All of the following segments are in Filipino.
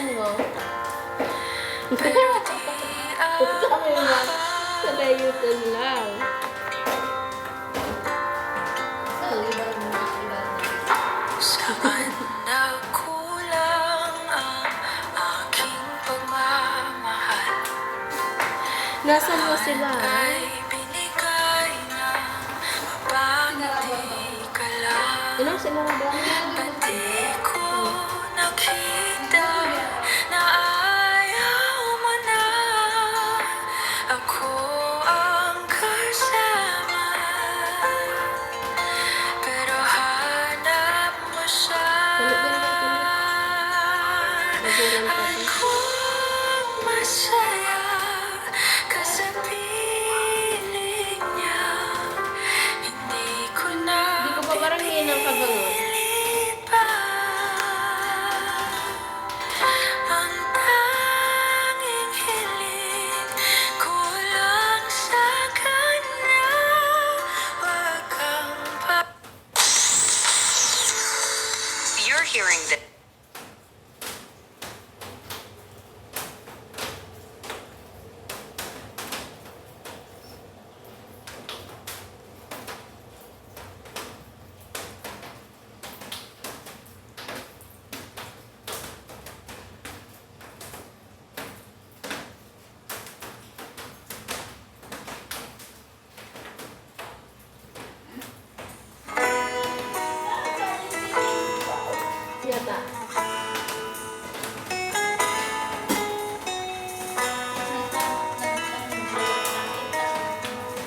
buksan mo. Buksan mo lang. Sa dayutan lang. Saan nagkulang ang aking pagmamahal? Nasaan mo sila? Ay binigay ng mapangiti ka lang. Ano sila na ba? At di ko nakita na ayaw mo na ako ang kasama. Pero hanap mo siya. At kung masaya ka sa piling niya, hindi ko na Hindi ko pa parang hinang kabangon. pilit pa. Ang tanging hiling ko lang sa kanya, wag kang pa. You're hearing this. Yata.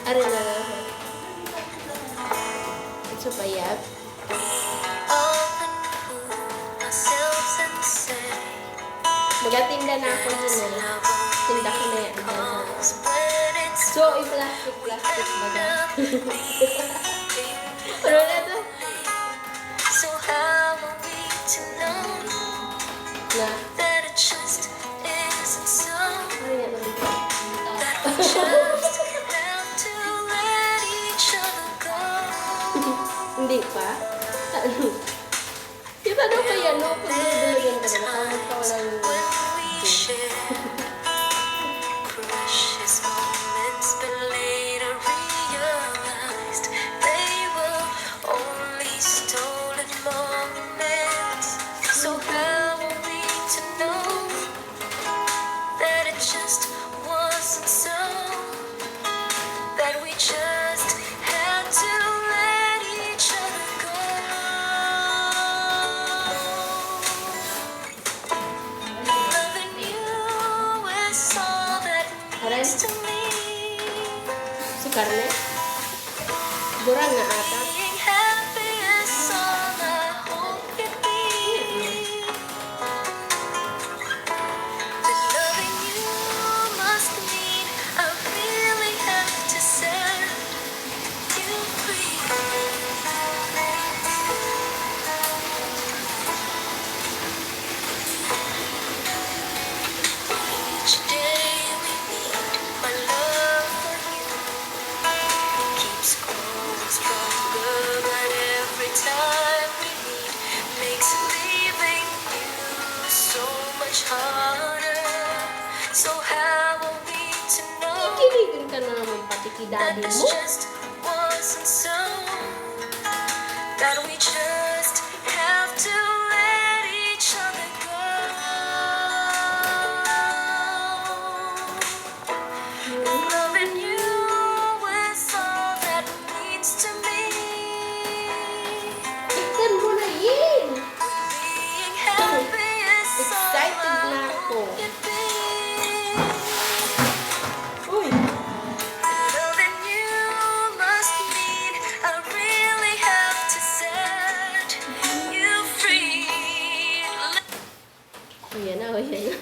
Are na lang. Ito pa yap. Open ourselves and say Magatinda na ako din eh. Tinda ko na yan. So, i-plastic baga. Ano na to? So how are we to know Na. that it just isn't so? Ano yan? That we just have to let each other go. Hindi pa? Ano? Di ba daw kaya no? Pag nilulugan ka na, nakamag ka walang When we share precious moments, but later realized they were only stolen moments. So how are we to know that it just wasn't so? That we just had to let each other go. Loving you is all that Aray, means to me. si Carne? Burang na ata. Being happy is all I hope it be. That loving you must mean I really have to set you free. Each day we meet, my love for you keeps growing stronger, but every time we meet makes leaving you so much harder. So how are we to know Kinikin ka na naman pati kay that daddy this mo. just wasn't so? That we just have to let each other go. Loving you is all that means to me. Tignan mo na yun! Being happy is all Excited I na ako. hope it be. Uy! Loving you must mean I really have to set you free. O yan na, o yan na.